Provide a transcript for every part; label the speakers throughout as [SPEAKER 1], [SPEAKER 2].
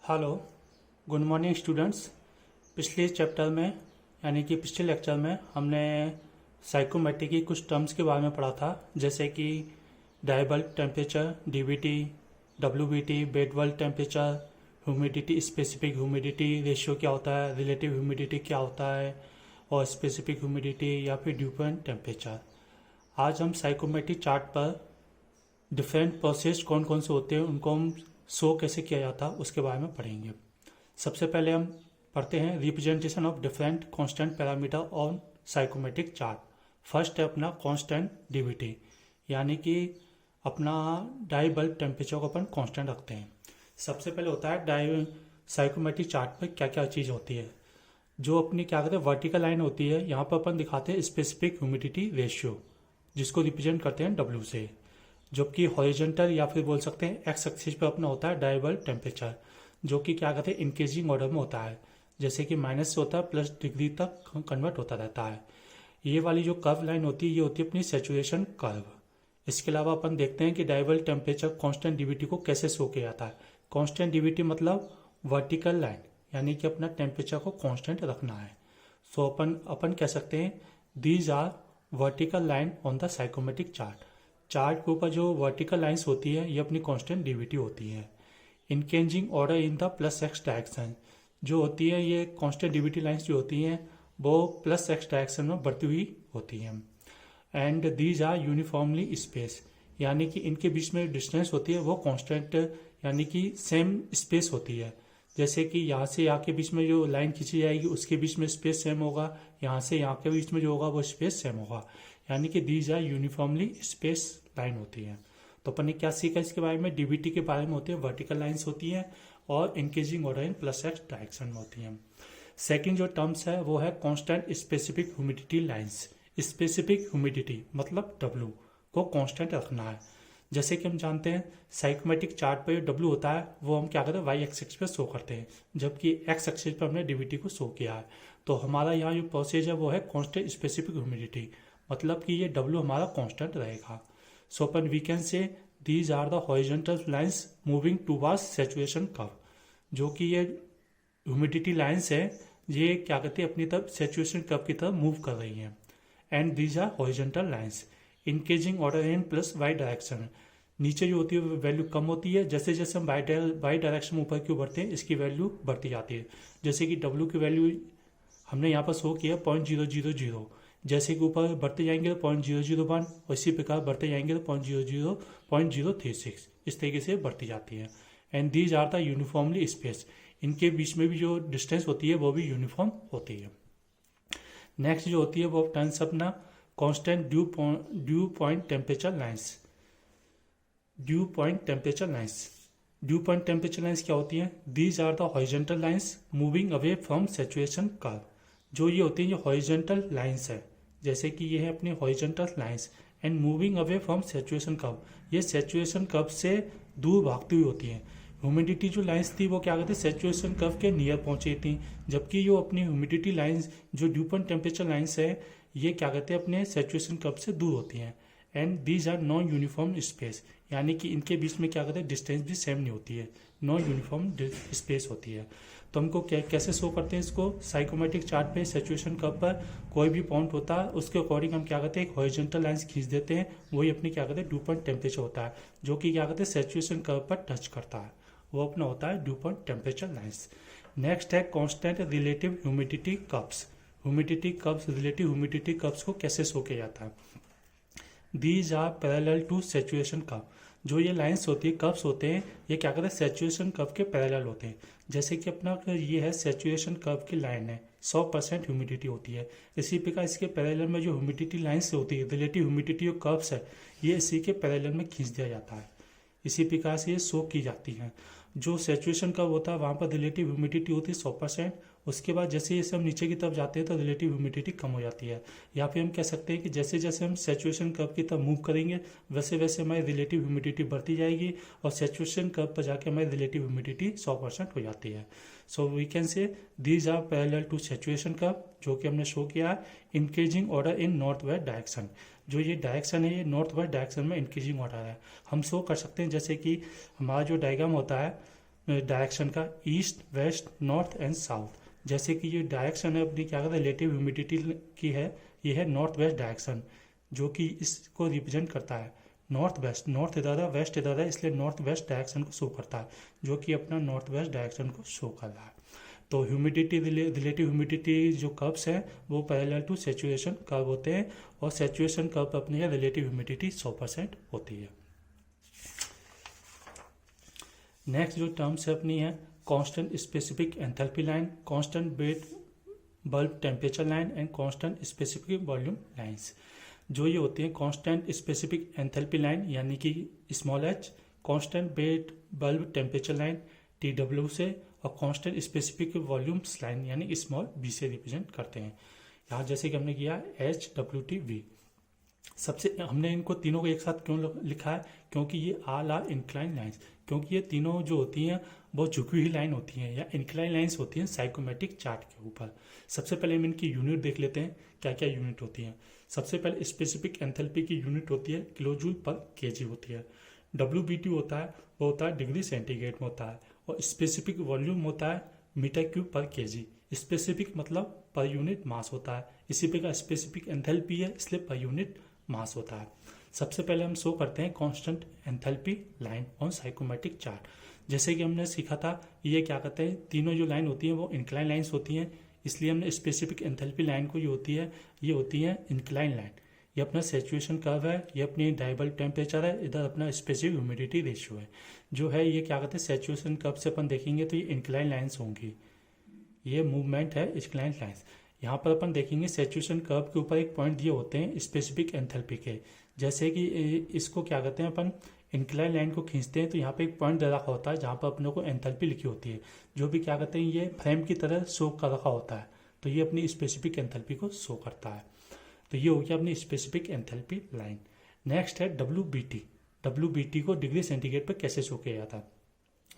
[SPEAKER 1] Hello, good morning students. पिछले chapter में यानी कि पिछले लेक्चर में हमने साइकोमेट्री की कुछ टर्म्स के बारे में पढ़ा था, जैसे कि डायबल्ब टेम्परेचर, डीबीटी, डब्ल्यूबीटी, बेडवर्ल्ड temperature, humidity, specific humidity ratio क्या होता है, रिलेटिव ह्यूमिडिटी क्या होता है, और स्पेसिफिक ह्यूमिडिटी या फिर ड्यू पॉइंट टेम्परेचर। आज हम साइकोमेट्री चार्ट पर डिफरेंट प्रोसेस कौन कौन से होते हैं, उनको हम शो कैसे किया जाता है उसके बारे में पढ़ेंगे। सबसे पहले हम पढ़ते हैं representation of different constant parameter on psychometric chart. First है अपना कांस्टेंट डीबीटी, यानी कि अपना डाई बल्ब टेम्परेचर को अपन कांस्टेंट रखते हैं। सबसे पहले होता है डाई साइकोमेट्रिक चार्ट पर क्या क्या चीज़ होती है। जो अपनी क्या कहते हैं वर्टिकल लाइन होती है, यहाँ पर अपन दिखाते हैं स्पेसिफिक ह्यूमिडिटी रेशियो, जिसको रिप्रेजेंट करते हैं डब्ल्यू से। जबकि हॉरिजॉन्टल या फिर बोल सकते हैं एक्स एक्सिस पे अपना होता है डायबल्ब टेम्परेचर, जो कि क्या कहते हैं इंक्रीजिंग ऑर्डर में होता है, जैसे कि माइनस से होता है प्लस डिग्री तक कन्वर्ट होता रहता है। ये वाली जो कर्व लाइन होती है, ये होती है अपनी सेचुरेशन कर्व। इसके अलावा अपन देखते हैं कि डायबल्ब टेम्परेचर कांस्टेंट डीबीटी को कैसे शो किया जाता है। कांस्टेंट डीबीटी मतलब वर्टिकल लाइन, यानी कि अपना टेम्परेचर को कांस्टेंट रखना है। सो अपन कह सकते हैं these are vertical line on the psychometric chart. Chart के ऊपर जो वर्टिकल लाइंस होती है, ये अपनी कांस्टेंट डीबीटी होती है। Increasing order in the plus x direction जो होती है, ये कांस्टेंट डीबीटी लाइंस जो होती हैं वो प्लस एक्स डायरेक्शन में बढ़ती हुई होती हैं। And these are uniformly space, यानी कि इनके बीच में डिस्टेंस होती है वो कांस्टेंट यानी कि सेम स्पेस होती है। जैसे कि यहाँ से यहाँ के बीच में जो लाइन खींची जाएगी उसके बीच में स्पेस सेम होगा, यहाँ से यहाँ के बीच में जो होगा वो स्पेस सेम होगा, यानी कि these are uniformly space line होती है। तो अपन ने क्या सीखा इसके बारे में, डीबीटी के बारे में होती है वर्टिकल लाइंस होती हैं और increasing order in plus x direction में होती हैं। सेकंड जो टर्म्स है वो है constant specific humidity lines. Specific humidity मतलब डब्ल्यू को कांस्टेंट रखना है। जैसे कि हम जानते हैं साइकोमेट्रिक चार्ट पर जो डब्ल्यू होता है वो हम क्या करते हैं वाई एक्सिस पे शो करते हैं, जबकि एक्स एक्सिस पे हमने डीबीटी को शो किया है। तो हमारा यहाँ जो प्रोसेस है वो है कांस्टेंट स्पेसिफिक ह्यूमिडिटी, मतलब कि ये डब्ल्यू हमारा कांस्टेंट रहेगा। So upon we can say these are the horizontal lines moving towards saturation curve, जो कि ये ह्यूमिडिटी लाइंस है, ये क्या कहते हैं अपनी तरफ सेचुरेशन कर्व की तरफ मूव कर रही हैं। And these are horizontal lines increasing order in plus Y direction. नीचे जो होती है वैल्यू कम होती है, जैसे जैसे हम वाई डायरेक्शन में ऊपर क्यों बढ़ते हैं इसकी वैल्यू बढ़ती जाती है। जैसे कि डब्ल्यू की वैल्यू हमने यहाँ पर शो किया 0.000, जैसे कि ऊपर बढ़ते जाएंगे तो 0.001, और इसी प्रकार बढ़ते जाएंगे तो 0.036, इस तरीके से बढ़ती जाती है। And these are the uniformly space, इनके बीच में भी जो डिस्टेंस होती है वो भी यूनिफॉर्म होती है। नेक्स्ट जो होती है वो टर्न्स अपना constant dew point temperature lines. Dew point temperature lines, dew point temperature lines क्या होती है, these are the horizontal lines moving away from saturation curve. जो ये होती है ये हॉरिजॉन्टल लाइंस है, जैसे कि ये है अपनी horizontal lines and moving away from saturation curve, ये सैचुरेशन कर्व से दूर भागती हुई होती हैं। ह्यूमिडिटी जो लाइंस थी वो क्या कहते हैं सैचुरेशन कर्व के नियर पहुंची थी, जबकि जो अपनी ह्यूमिडिटी लाइंस जो ड्यू पॉइंट टेम्परेचर लाइंस है ये क्या कहते हैं अपने सैचुरेशन कर्व से दूर होती हैं। And these are non uniform space, यानी कि इनके बीच में क्या कहते हैं डिस्टेंस भी सेम नहीं होती है, नॉन यूनिफॉर्म स्पेस होती है। तो हमको कैसे शो करते हैं इसको, साइकोमेट्रिक चार्ट पे सैचुरेशन कर्व पर कोई भी पॉइंट होता है उसके अकॉर्डिंग हम क्या कहते हैं एक हॉरिजॉन्टल लाइंस खींच देते हैं, वही अपनी क्या कहते हैं ड्यू पॉइंट टेम्परेचर होता है, जो कि क्या कहते हैं सैचुरेशन कर्व पर टच करता है, वो अपना होता है dew point temperature lines. Next है constant relative humidity curves. Humidity curves, relative humidity curves को कैसे शो किया जाता है, these are parallel to saturation curve. जो ये लाइंस होती है कर्व्स होते हैं ये क्या कहते हैं सैचुरेशन कर्व के पैरेलल होते हैं। जैसे कि अपना ये है सैचुरेशन कर्व की लाइन है, 100% ह्यूमिडिटी होती है, इसी प्रकार इसके पैरेलल में जो ह्यूमिडिटी लाइंस होती है रिलेटिव ह्यूमिडिटी जो कर्व्स है ये इसी के पैरेलल में खींच दिया जाता है, इसी प्रकार से ये शो की जाती हैं। जो सैचुरेशन कर्व होता है वहाँ पर रिलेटिव ह्यूमिडिटी होती है 100%, उसके बाद जैसे जैसे हम नीचे की तरफ जाते हैं तो रिलेटिव ह्यूमिडिटी कम हो जाती है। या फिर हम कह सकते हैं कि जैसे जैसे हम सैचुरेशन कर्व की तरफ मूव करेंगे वैसे वैसे हमारी रिलेटिव ह्यूमिडिटी बढ़ती जाएगी और सैचुरेशन कर्व पर जाके हमारी रिलेटिव ह्यूमिडिटी 100% हो जाती है। So we can say these are parallel to saturation curve, जो कि हमने शो किया है increasing order in north west direction. जो ये डायरेक्शन है ये नॉर्थ वेस्ट डायरेक्शन में इंक्रीजिंग ऑर्डर है। हम शो कर सकते हैं जैसे कि हमारा जो डायग्राम होता है डायरेक्शन का, east, west, north and south. जैसे कि ये डायरेक्शन है अपनी क्या कहते हैं रिलेटिव ह्यूमिडिटी की है, ये है नॉर्थ वेस्ट डायरेक्शन जो कि इसको रिप्रेजेंट करता है। नॉर्थ वेस्ट, नॉर्थ इधर है, वेस्ट इधर है, इसलिए नॉर्थ वेस्ट डायरेक्शन को शो करता है, जो कि अपना नॉर्थ वेस्ट डायरेक्शन को शो कर रहा है। तो ह्यूमिडिटी, रिलेटिव ह्यूमिडिटी जो कर्व्स हैं वो पैरेलल टू सैचुरेशन कर्व होते हैं, और सैचुरेशन कर्व अपनी रिलेटिव ह्यूमिडिटी 100% होती है। नेक्स्ट जो टर्म्स है अपनी है constant specific enthalpy line, constant bed bulb temperature line and constant specific volume lines. जो ये होती है कांस्टेंट स्पेसिफिक एंथैल्पी लाइन यानी कि small H, constant bed bulb temperature line TW से, और कांस्टेंट स्पेसिफिक वॉल्यूम्स लाइन यानी स्मॉल b से रिप्रेजेंट करते हैं। यहाँ जैसे कि हमने किया HWTV। सबसे हमने इनको तीनों को एक साथ क्यों लिखा है, क्योंकि ये ऑल आर इंक्लाइन लाइंस, क्योंकि ये तीनों जो होती हैं वो झुकी हुई लाइन होती हैं या इंक्लाइन लाइंस होती हैं साइकोमेट्रिक चार्ट के ऊपर। सबसे पहले हम इनकी यूनिट देख लेते हैं, क्या क्या यूनिट होती हैं। सबसे पहले स्पेसिफिक एंथैल्पी की यूनिट होती है किलोजूल पर केजी होती है। WBT होता है वो होता है डिग्री सेंटीग्रेड में होता है, और स्पेसिफिक वॉल्यूम होता है मीटर क्यूब पर केजी। स्पेसिफिक मतलब पर यूनिट मास होता है, इसी पे का स्पेसिफिक एंथैल्पी है इसलिए पर यूनिट मास होता है। सबसे पहले हम शो करते हैं constant enthalpy line on psychometric chart. जैसे कि हमने सीखा था ये क्या कहते हैं, तीनों जो लाइन होती हैं वो इंक्लाइन लाइंस होती हैं, इसलिए हमने स्पेसिफिक एंथैल्पी लाइन को ये होती है इंक्लाइन लाइन। ये अपना सैचुरेशन कर्व है, ये अपनी डाइबल टेम्परेचर है, इधर अपना स्पेसिफिक ह्यूमिडिटी रेशियो है जो है ये क्या कहते हैं सैचुरेशन कर्व से अपन देखेंगे तो ये इंक्लाइन लाइंस होंगी, ये मूवमेंट है इंक्लाइन लाइंस। यहाँ पर अपन देखेंगे सैचुरेशन कर्व के ऊपर एक पॉइंट दिए होते हैं स्पेसिफिक एंथैल्पी के, जैसे कि इसको क्या कहते हैं अपन इंक्लाइन लाइन को खींचते हैं तो यहाँ पे एक पॉइंट दे रखा होता है जहाँ पर अपने को एंथैल्पी लिखी होती है, जो भी क्या कहते हैं ये फ्रेम की तरह शो कर रखा होता है, तो ये अपनी स्पेसिफिक एंथैल्पी को शो करता है। तो ये हो गया अपनी स्पेसिफिक एंथैल्पी लाइन। नेक्स्ट है WBT। WBT को डिग्री सेंटीग्रेड पर कैसे शो किया जाता है।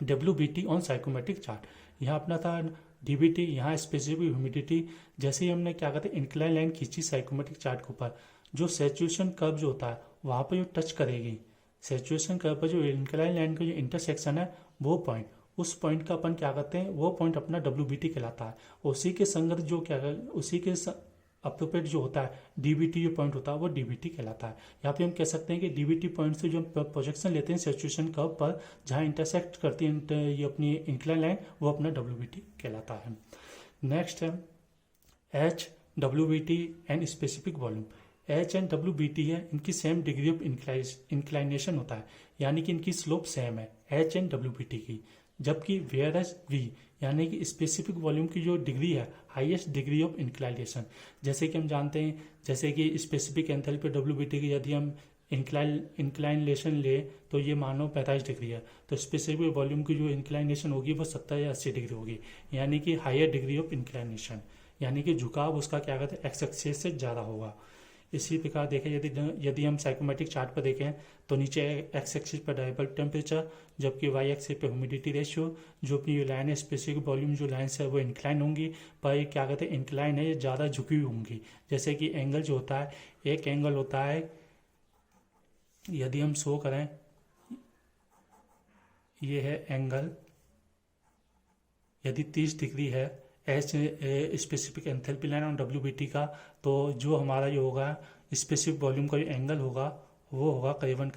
[SPEAKER 1] WBT ऑन साइकोमेट्रिक चार्ट, यहाँ अपना था DBT, यहाँ स्पेसिफिक ह्यूमिडिटी। जैसे ही हमने क्या कहते हैं इंक्लाइन लाइन खींची साइकोमेट्रिक चार्ट के ऊपर, जो सैचुरेशन कर्व जो होता है वहाँ पर जो टच करेगी सैचुरेशन कर्व पर, जो इंक्लाइन लाइन का जो इंटरसेक्शन है वो पॉइंट, उस पॉइंट का अपन क्या कहते हैं वो पॉइंट अपना WBT कहलाता है। उसी के संगत जो क्या उसी के अप्रोप्रिएट जो होता है DBT जो पॉइंट होता है वो DBT कहलाता है। यहाँ पे हम कह सकते हैं कि DBT पॉइंट से जो प्रोजेक्शन लेते हैं सैचुरेशन कर्व पर जहाँ इंटरसेक्ट करती है ये अपनी इंक्लाइन लाइन, वो अपना WBT कहलाता है। नेक्स्ट है HWBT and specific volume. H and WBT है, इनकी सेम डिग्री ऑफ इंक्लाइनेशन होता है, यानी कि इनकी स्लोप सेम है H एंड WBT की। जबकि वेयर एज V यानी कि स्पेसिफिक वॉल्यूम की जो डिग्री है हाईएस्ट डिग्री ऑफ इंक्लाइनेशन। जैसे कि हम जानते हैं जैसे कि स्पेसिफिक एंथैल्पी WBT की यदि हम इंक्लाइनेशन ले तो ये मानो 45 डिग्री है, तो स्पेसिफिक वॉल्यूम की जो इंक्लाइनेशन होगी वो 70 या 80 डिग्री होगी, यानी कि हायर डिग्री ऑफ इंक्लाइनेशन, यानी कि झुकाव उसका क्या कहते हैं एक्स एक्सिस से ज़्यादा होगा। इसी प्रकार देखें यदि हम साइकोमेट्रिक चार्ट पर देखें तो नीचे एक्स एक्सिस पर डाइबल टेम्परेचर, जबकि वाई एक्सिस पर ह्यूमिडिटी रेशियो। जो अपनी ये लाइन है स्पेसिफिक वॉल्यूम जो लाइन्स है वो इंक्लाइन होंगी, पर ये क्या कहते हैं इंक्लाइन है, ये ज़्यादा झुकी हुई होंगी। जैसे कि एंगल जो होता है, एक एंगल होता है यदि हम शो करें, ये है एंगल यदि 30 डिग्री है एच स्पेसिफिक एंथैल्पी लाइन और WBT का, तो जो हमारा ये होगा स्पेसिफिक वॉल्यूम का जो एंगल होगा वो होगा करीबन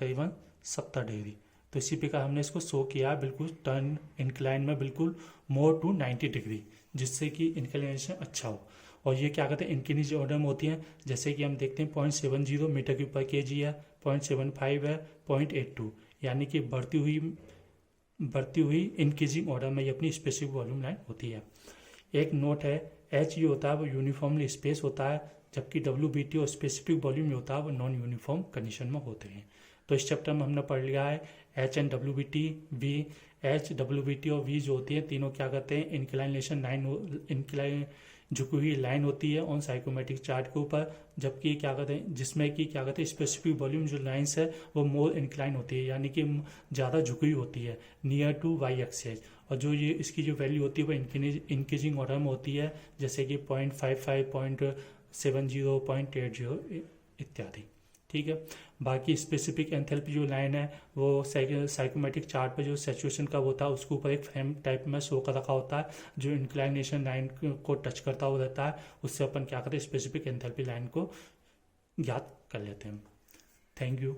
[SPEAKER 1] 70 डिग्री। तो इसी प्रकार हमने इसको शो किया बिल्कुल टर्न इंक्लाइन में बिल्कुल मोर टू 90 डिग्री, जिससे कि इंक्लाइनेशन अच्छा हो। और ये क्या कहते हैं इंक्रीज ऑर्डर में होती हैं, जैसे कि हम देखते हैं 0.70 मीटर क्यूब पर केजी है, 0.75 है, 0.82, यानी कि बढ़ती हुई इंक्रीजिंग ऑर्डर में ये अपनी स्पेसिफिक वॉल्यूम लाइन होती है। एक नोट है H जो होता है वो यूनिफॉर्मली स्पेस होता है, जबकि WBT और स्पेसिफिक वॉल्यूम जो होता है वो नॉन यूनिफॉर्म कंडीशन में होते हैं। तो इस चैप्टर में हमने पढ़ लिया है H and WBT, V, H, WBT और V जो होती है तीनों क्या कहते हैं इंक्लाइनेशन लाइन, इंक्लाइन झुकी हुई लाइन होती है ऑन साइकोमेट्रिक चार्ट के ऊपर, जबकि क्या कहते हैं जिसमें कि क्या कहते हैं स्पेसिफिक वॉल्यूम जो लाइंस है वो मोर इंक्लाइन होती है, यानी कि ज़्यादा झुकी हुई होती है नियर टू वाई एक्सिस। और जो ये इसकी जो वैल्यू होती है वो इंक्रीजिंग ऑर्डर में होती है, जैसे कि 0.55, 0.70, 0.80 इत्यादि। ठीक है। बाकी स्पेसिफिक एंथैल्पी जो लाइन है वो साइकोमेट्रिक चार्ट पे जो सैचुरेशन का होता है उसके ऊपर एक फ्रेम टाइप में शो कर रखा होता है जो इंक्लाइनेशन लाइन को टच करता हुआ रहता है। उससे अपन क्या करते हैं, स्पेसिफिक एंथैल्पी लाइन को ज्ञात कर लेते हैं। Thank you.